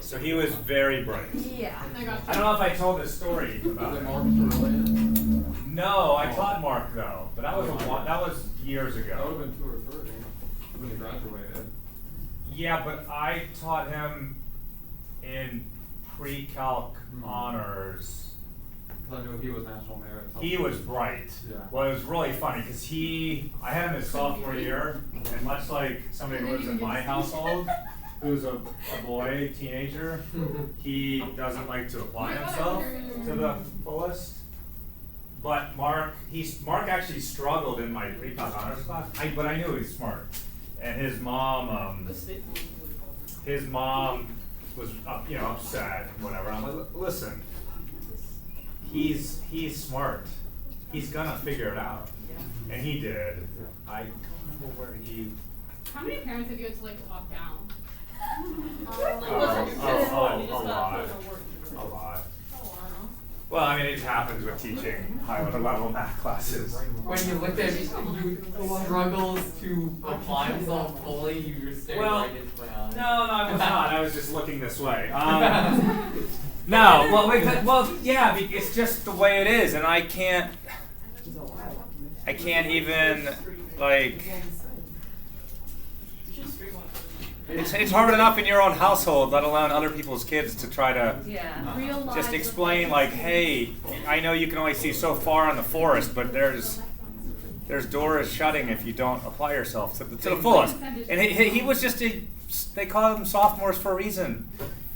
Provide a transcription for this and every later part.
So he was very bright. Yeah. I don't know if I told this story about him. No, I taught Mark though, but that was years ago. That would have been 2 or 3 when he graduated. Yeah, but I taught him in pre-calc honors. Because I knew he was national merit. He was bright. Yeah. Well, it was really funny because I had him his sophomore year, and much like somebody who lives in my household, who's a boy, teenager, he doesn't like to apply himself to the fullest. But Mark actually struggled in my pre-calc honors class, but I knew he was smart. And his mom was upset, whatever. I'm like, listen, he's smart. He's gonna figure it out, and he did. I don't remember where he. How many parents have you had to like talk down? A lot. Well, I mean, it happens with teaching higher level math classes. When you looked at you struggles to apply himself fully, you were staring right into my eyes. No, I was not. I was just looking this way. No, well, yeah, it's just the way it is, and I can't even like. It's hard enough in your own household, let alone other people's kids, to try to just explain like, hey, I know you can only see so far in the forest, but there's doors shutting if you don't apply yourself to the fullest. And he was just they call them sophomores for a reason.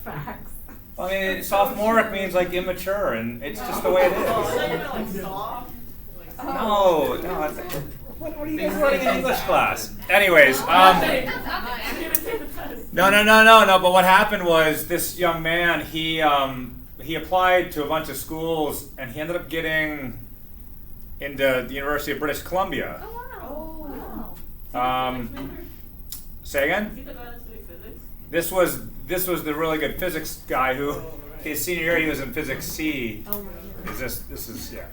Facts. I mean, sophomoric means like immature, and it's just the way it is. No. What are you guys learning in English class? Anyways, no. But what happened was this young man, he applied to a bunch of schools, and he ended up getting into the University of British Columbia. Oh wow. Say again? This was the really good physics guy who his senior year he was in physics C. This is yeah.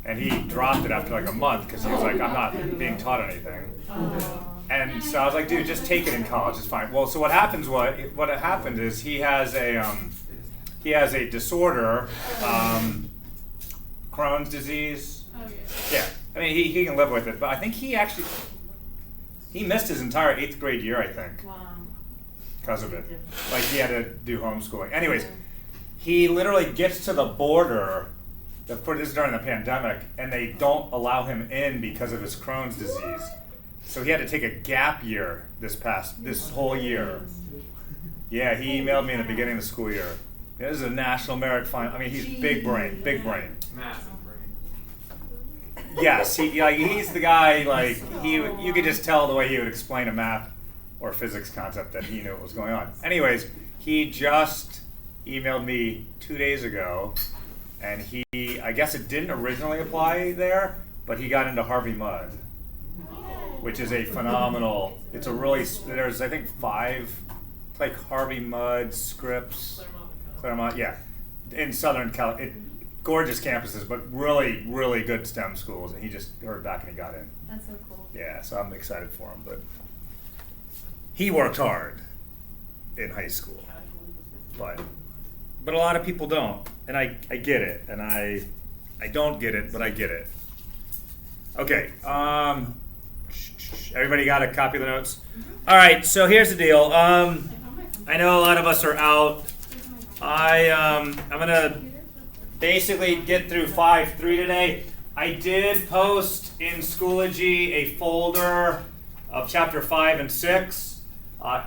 And he dropped it after like a month because he was like, I'm not being taught anything. And so I was like, dude, just take it in college, it's fine. Well, so what happened is he has a disorder, Crohn's disease. Yeah, I mean he can live with it, but I think he missed his entire 8th grade year, I think. Wow. Because of it. Like he had to do homeschooling. Anyways, he literally gets to the border. Of course, this is during the pandemic, and they don't allow him in because of his Crohn's disease. So he had to take a gap year this whole year. Yeah, he emailed me in the beginning of the school year. This is a national merit final. I mean, he's big brain. Massive brain. Yes, he's the guy. Like you could just tell the way he would explain a math or physics concept that he knew what was going on. Anyways, he just emailed me 2 days ago. And I guess it didn't originally apply there, but he got into Harvey Mudd, which is a phenomenal, there's I think 5, like Harvey Mudd, Scripps, Claremont, yeah, in Southern California, gorgeous campuses, but really, really good STEM schools, and he just heard back and he got in. That's so cool. Yeah, so I'm excited for him, but he worked hard in high school, but a lot of people don't. And I get it, and I don't get it, but I get it. Okay, everybody got a copy of the notes? All right, so here's the deal. I know a lot of us are out. I'm gonna basically get through 5.3 today. I did post in Schoology a folder of chapter 5 and 6.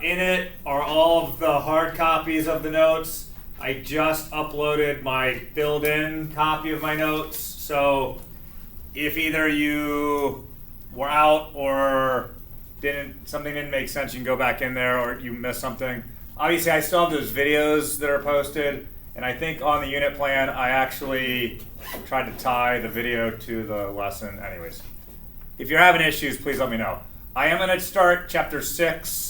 In it are all of the hard copies of the notes. I just uploaded my filled-in copy of my notes, so if either you were out or something didn't make sense, you can go back in there, or you missed something. Obviously, I still have those videos that are posted, and I think on the unit plan, I actually tried to tie the video to the lesson. Anyways, if you're having issues, please let me know. I am going to start chapter 6.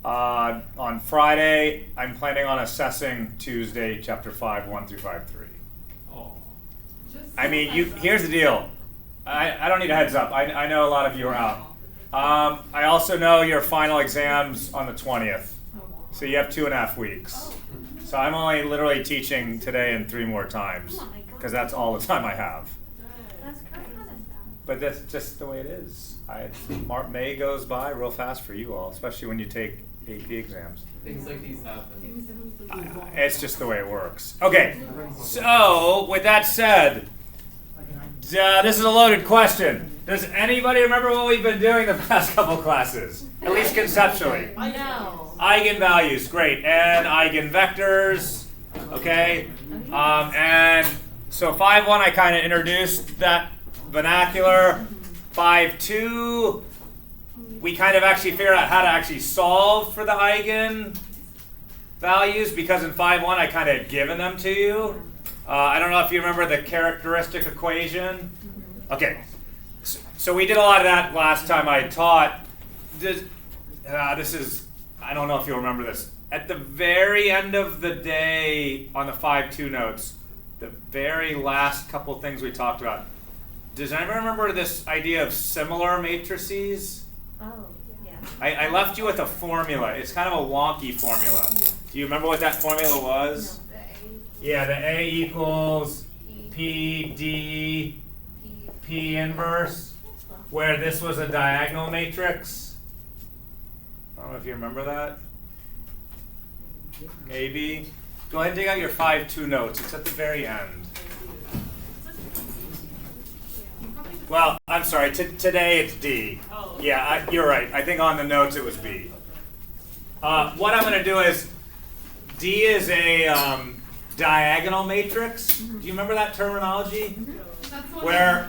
On Friday. I'm planning on assessing Tuesday, chapter 5, 1 through 5.3. Oh. I mean, here's the deal. I don't need a heads up. I know a lot of you are out. I also know your final exams on the 20th. So you have 2.5 weeks. So I'm only literally teaching today and 3 more times because that's all the time I have. That's great. But that's just the way it is. May goes by real fast for you all, especially when you take AP exams. Things like these happen. It's just the way it works. Okay, so with that said, this is a loaded question. Does anybody remember what we've been doing the past couple classes? At least conceptually. No. Eigenvalues, great, and eigenvectors, okay? And so 5.1, I kind of introduced that vernacular. 5.2, we kind of actually figured out how to actually solve for the eigenvalues because in 5.1 I kind of given them to you. I don't know if you remember the characteristic equation. Okay, so we did a lot of that last time I taught. This is, I don't know if you'll remember this. At the very end of the day on the 5.2 notes, the very last couple things we talked about, does anyone remember this idea of similar matrices? Oh, yeah. I left you with a formula. It's kind of a wonky formula. Do you remember what that formula was? Yeah, the A equals P D P inverse, where this was a diagonal matrix. I don't know if you remember that. Maybe. Go ahead and dig out your 5.2 notes. It's at the very end. Well, I'm sorry. Today it's D. Yeah, you're right. I think on the notes it was B. What I'm going to do is, D is a diagonal matrix. Do you remember that terminology? Where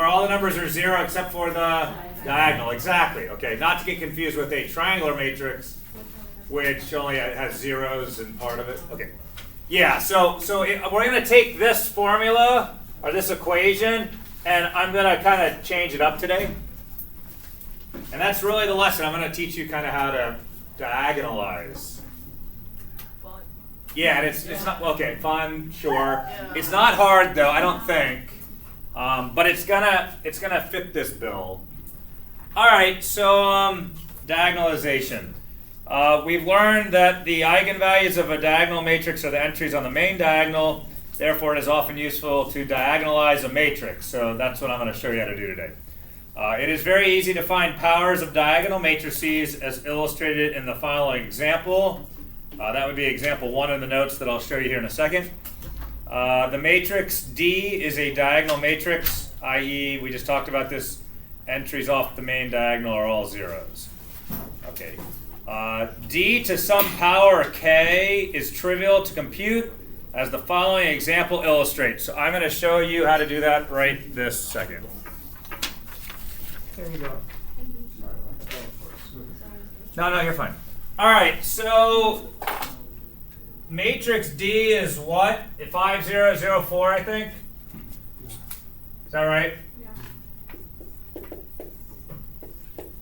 all the numbers are 0 except for the diagonal. Exactly. Okay. Not to get confused with a triangular matrix, which only has zeros in part of it. Okay. Yeah. So we're going to take this formula or this equation, and I'm going to kind of change it up today. And that's really the lesson. I'm going to teach you kind of how to diagonalize. Yeah, and it's not, okay, fun, sure. Yeah. It's not hard though, I don't think. But it's gonna fit this bill. All right, so diagonalization. We've learned that the eigenvalues of a diagonal matrix are the entries on the main diagonal. Therefore, it is often useful to diagonalize a matrix. So that's what I'm going to show you how to do today. It is very easy to find powers of diagonal matrices as illustrated in the following example. That would be example 1 in the notes that I'll show you here in a second. The matrix D is a diagonal matrix, i.e. we just talked about this, entries off the main diagonal are all zeros. Okay. D to some power k is trivial to compute, as the following example illustrates. So I'm going to show you how to do that right this second. There you go. No, you're fine. All right, so matrix D is what? 5004, I think? Is that right? Yeah.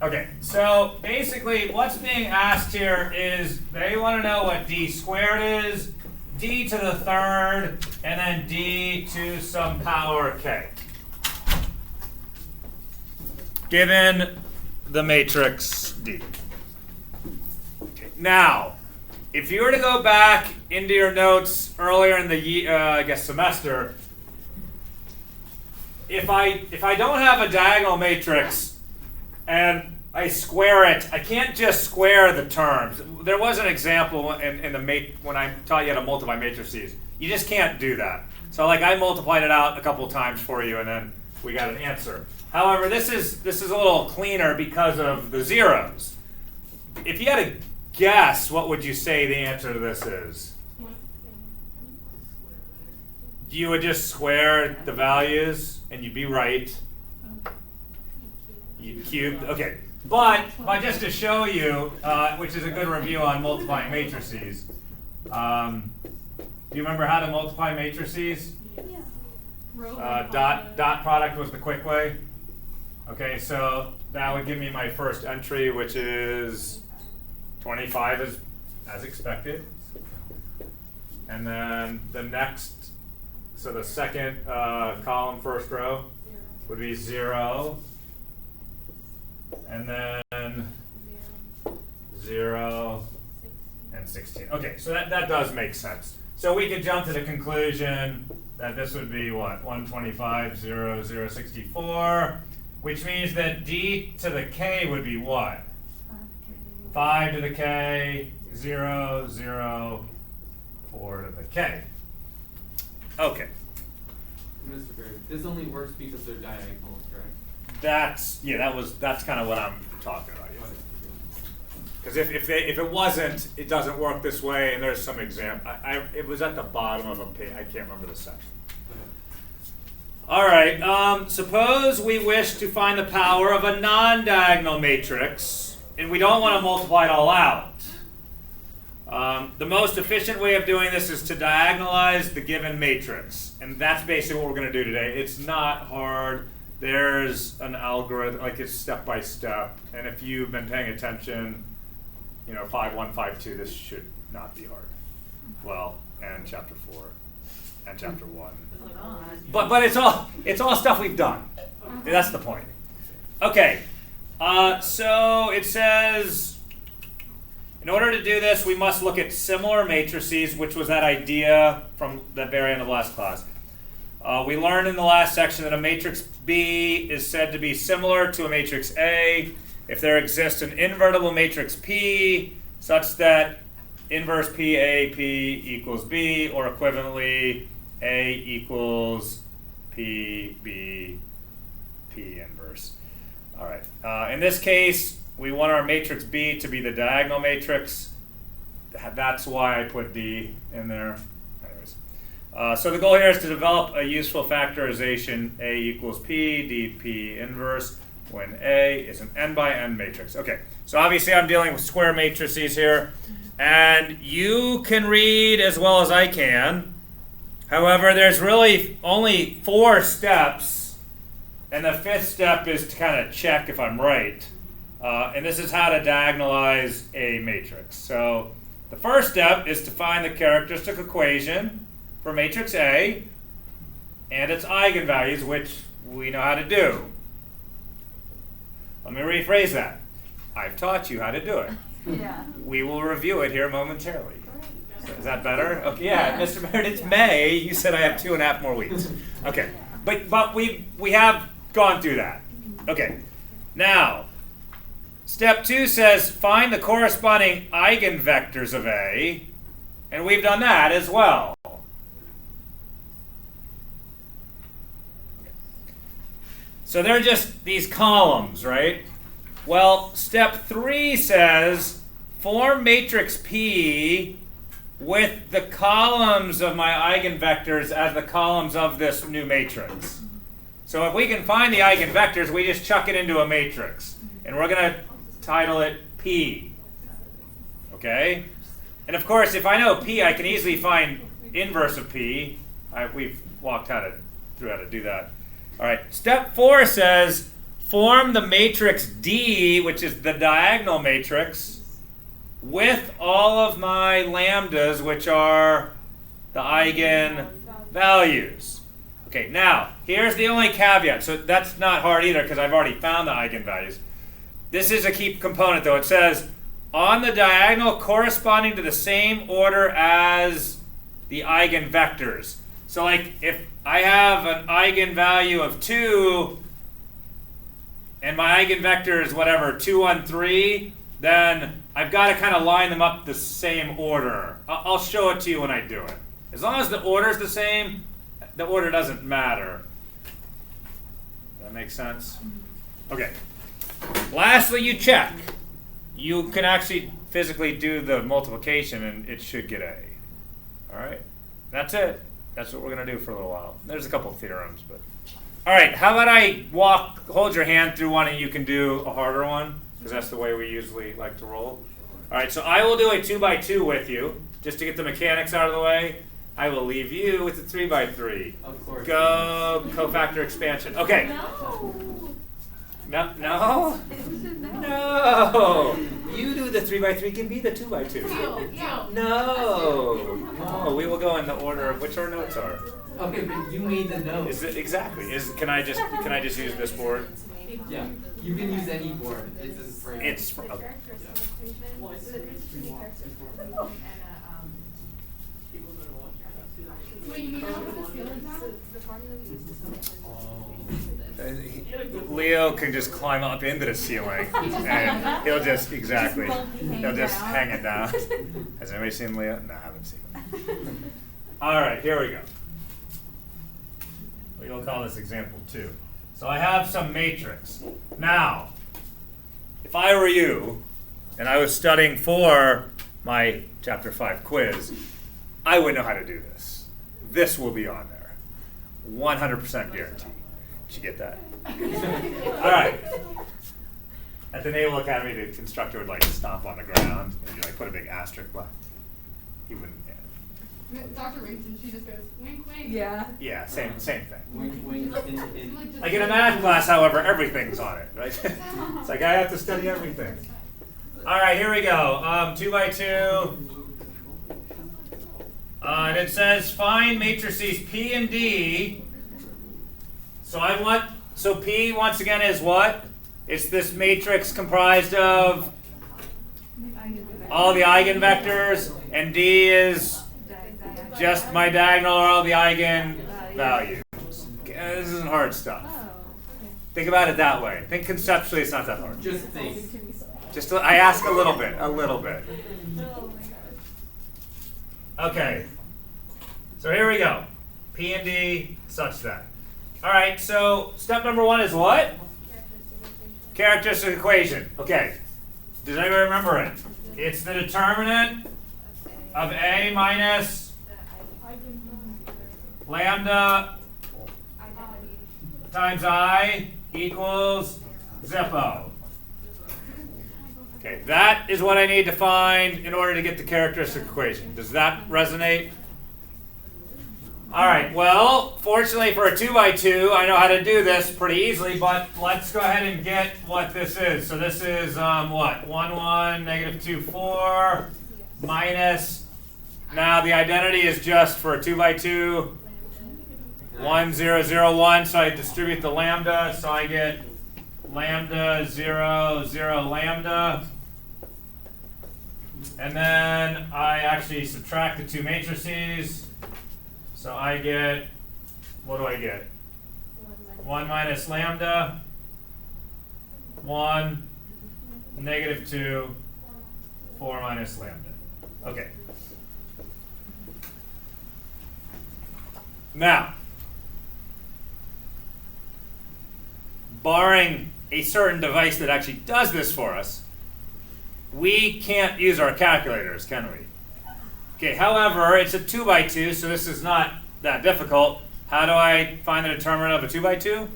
Okay, so basically what's being asked here is they want to know what D squared is, D to the third, and then D to some power k. Given the matrix D. Okay. Now, if you were to go back into your notes earlier in the semester, if I don't have a diagonal matrix and I square it, I can't just square the terms. There was an example when I taught you how to multiply matrices. You just can't do that. So I multiplied it out a couple times for you, and then we got an answer. However, this is a little cleaner because of the zeros. If you had to guess, what would you say the answer to this is? You would just square the values, and you'd be right. You cubed, okay. But just to show you, which is a good review on multiplying matrices, do you remember how to multiply matrices? Yeah. Dot product was the quick way. Okay, so that would give me my first entry, which is 25 as expected. And then the next, so the second column, first row, would be 0. And then 0. 0, and 16. Okay, so that does make sense. So we could jump to the conclusion that this would be what? 125, 0, 0, 64, which means that d to the k would be what? 5 to the k, 0, 0, 4 to the k. Okay. Mr. Baird, this only works because they're diagonals, correct? That's kind of what I'm talking about. Yeah. Because if it wasn't, it doesn't work this way. And there's some example. It was at the bottom of a page. I can't remember the section. All right. Suppose we wish to find the power of a non-diagonal matrix, and we don't want to multiply it all out. The most efficient way of doing this is to diagonalize the given matrix, and that's basically what we're going to do today. It's not hard. There's an algorithm, like it's step by step, and if you've been paying attention, 5.1, 5.2, this should not be hard. Well, and chapter 4, and chapter 1. But it's all stuff we've done. That's the point. Okay, so it says, in order to do this, we must look at similar matrices, which was that idea from the very end of last class. We learned in the last section that a matrix B is said to be similar to a matrix A if there exists an invertible matrix P such that inverse P A P equals B, or equivalently A equals P B P inverse. All right. In this case, we want our matrix B to be the diagonal matrix. That's why I put D in there. Anyways, so the goal here is to develop a useful factorization A equals P, D P inverse, when A is an n by n matrix. Okay, so obviously I'm dealing with square matrices here, and you can read as well as I can. However, there's really only 4 steps, and the 5th step is to kind of check if I'm right. And this is how to diagonalize a matrix. So the first step is to find the characteristic equation for matrix A and its eigenvalues, which we know how to do. Let me rephrase that. I've taught you how to do it. Yeah. We will review it here momentarily. Is that better? Okay, yeah, Mr. Baird, it's May. You said I have 2.5 more weeks. Okay, but we have gone through that. Okay, now, step 2 says find the corresponding eigenvectors of A, and we've done that as well. So they're just these columns, right? Well, step 3 says form matrix P with the columns of my eigenvectors as the columns of this new matrix. So if we can find the eigenvectors, we just chuck it into a matrix. And we're going to title it P. Okay? And of course, if I know P, I can easily find inverse of P. We've walked through how to do that. All right, step 4 says form the matrix D, which is the diagonal matrix, with all of my lambdas, which are the eigenvalues. Okay, now, here's the only caveat. So that's not hard either because I've already found the eigenvalues. This is a key component, though. It says on the diagonal corresponding to the same order as the eigenvectors. So like if I have an eigenvalue of 2 and my eigenvector is whatever, 2, 1, 3, then I've got to kind of line them up the same order. I'll show it to you when I do it. As long as the order is the same, the order doesn't matter. That makes sense? Okay. Lastly, you check. You can actually physically do the multiplication and it should get A. All right? That's it. That's what we're going to do for a little while. There's a couple of theorems, but. All right, how about I hold your hand through one and you can do a harder one? Because that's the way we usually like to roll. All right, so I will do a 2x2 with you, just to get the mechanics out of the way. I will leave you with the 3x3. Of course. Go cofactor expansion. Okay. No? No? No. You do the 3x3, give me the 2x2. No. We will go in the order of which our notes are. Okay, but you made the note. Exactly. Can I just use this board? Yeah. You can use any board. It's a frame. It's The okay. characteristic equation, so there's three characteristic equation and a, wait, you mean that with the ceiling now? The formula we use to solve this. Leo can just climb up into the ceiling and he'll just exactly he'll just hang it down. Has anybody seen Leo? No, I haven't seen him. All right, here we go. We'll call this example 2. So I have some matrix. Now, if I were you and I was studying for my chapter 5 quiz, I would know how to do this. This will be on there. 100% guarantee. Did you get that? All right. At the Naval Academy, the instructor would like stomp on the ground and like put a big asterisk by. He wouldn't. Yeah, Dr. Winston, she just goes, wink, wink. Yeah. yeah, same thing. Wink, wink, Like in a math class, however, everything's on it, right? It's like I have to study everything. All right, here we go. 2 by 2. And it says find matrices P and D. So P once again is what? It's this matrix comprised of all the eigenvectors, and D is just my diagonal or all the eigenvalues. This isn't hard stuff. Think about it that way. Think conceptually, it's not that hard. Just think. I ask a little bit. Okay. So here we go. P and D such that. All right, so step number 1 is what? Characteristic equation. Okay. Does anybody remember it? It's the determinant of A minus lambda times I equals Zippo. Okay, that is what I need to find in order to get the characteristic equation. Does that resonate? All right, well, fortunately for a 2 by 2, I know how to do this pretty easily, but let's go ahead and get what this is. So this is what? 1, 1, negative 2, 4, minus, now the identity is just for a 2 by 2, 1, 0, 0, 1, so I distribute the lambda, so I get lambda, 0, 0, lambda. And then I actually subtract the 2 matrices. So I get, what do I get? 1 minus lambda, 1, negative 2, 4 minus lambda. Okay. Now, barring a certain device that actually does this for us, we can't use our calculators, can we? Okay, however, it's a 2 by 2, so this is not that difficult. How do I find the determinant of a 2 by 2?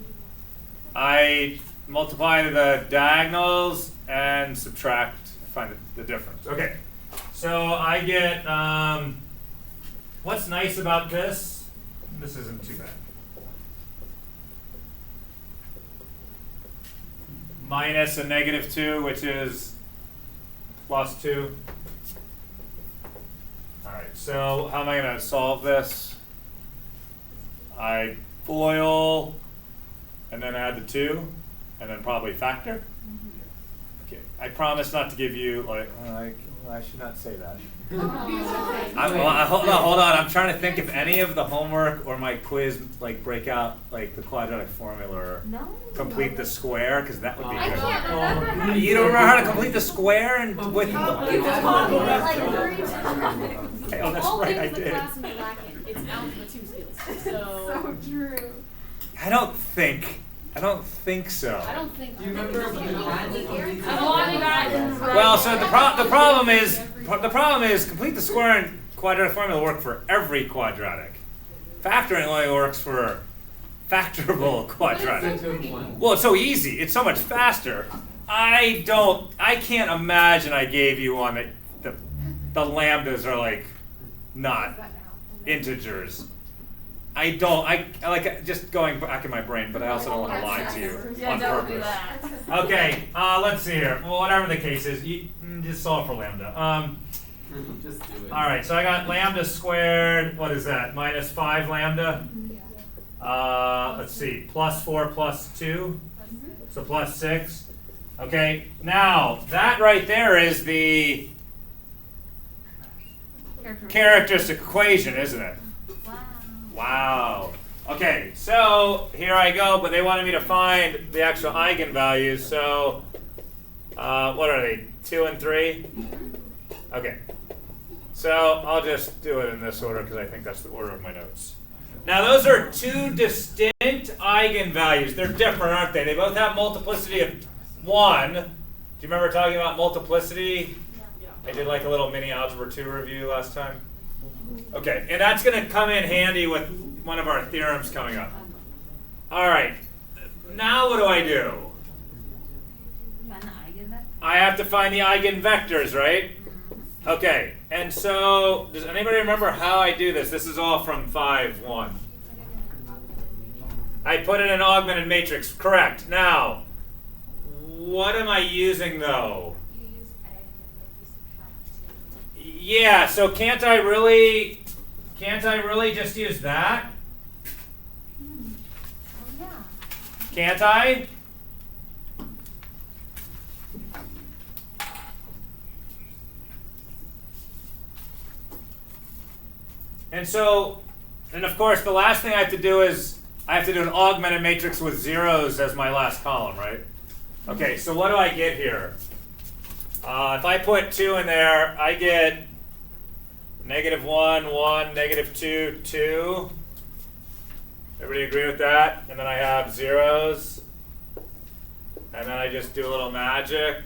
I multiply the diagonals and subtract, find the difference. Okay, so I get, what's nice about this? This isn't too bad. Minus a negative 2, which is plus 2. All right, so how am I going to solve this? I FOIL, and then add the 2, and then probably factor. Okay, I promise not to give you, like, I should not say that. Hold on, I'm trying to think if any of the homework or my quiz like break out like the quadratic formula or complete the square, because that would be I good. can't remember. You don't remember how to complete the square and with You've been talking about it like 3 times. Oh, that's All right, I things the did. class is lacking. It's algebra 2 skills. So So true. I don't think so. I don't think. Do you remember if you had to complete I want you guys. Well, so the problem is complete the square and quadratic formula work for every quadratic. Factoring only works for factorable quadratic. Well, it's so easy. It's so much faster. I can't imagine I gave you one that the lambdas are like not integers. I like just going back in my brain, but I also don't want to lie to you on Don't do purpose. that. Okay, let's see here. Well, whatever the case is, you just solve for lambda. Just do it. All right, so I got lambda squared. What is that? Minus 5 lambda. Let's see, plus 4 plus 2. So plus 6. Okay, now that right there is the characteristic equation, isn't it? Wow. Okay, so here I go, but they wanted me to find the actual eigenvalues. So what are they? 2 and 3? Okay. So I'll just do it in this order because I think that's the order of my notes. Now those are two distinct eigenvalues. They're different, aren't they? They both have multiplicity of 1. Do you remember talking about multiplicity? I did like a little mini algebra 2 review last time. Okay, and that's going to come in handy with one of our theorems coming up. All right, now what do I do? Find the eigenvector. I have to find the eigenvectors, right? Okay, and so does anybody remember how I do this? This is all from 5.1. I put in an augmented matrix, correct. Now, what am I using though? Yeah, so can't I really just use that? Oh yeah. Can't I? And so, and of course, the last thing I have to do is I have to do an augmented matrix with zeros as my last column, right? Okay, so what do I get here? If I put 2 in there, I get -1, 1, -2, 2. Everybody agree with that? And then I have zeros. And then I just do a little magic.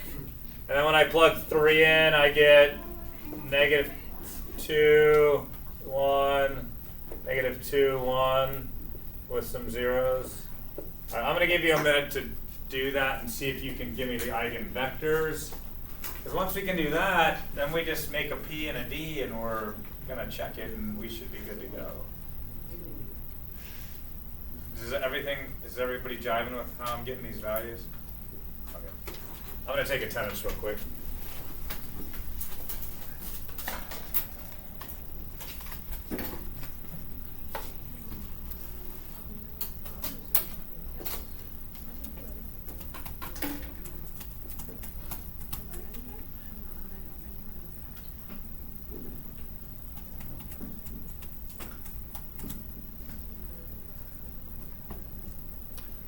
And then when I plug 3 in, I get -2, 1, -2, 1 with some zeros. All right, I'm going to give you a minute to do that and see if you can give me the eigenvectors. Because once we can do that, then we just make a P and a D and we're going to check it and we should be good to go. Is everybody jiving with how I'm getting these values? Okay. I'm going to take attendance real quick.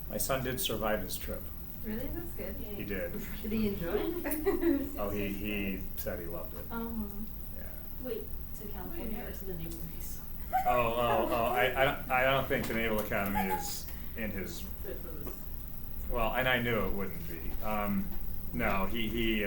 My son did survive his trip. Really? That's good. He did. Did he enjoy it? Oh, he said he loved it. Yeah. Wait, to California or to the Naval Base? I don't think the Naval Academy is in his. Well, and I knew it wouldn't be. No, he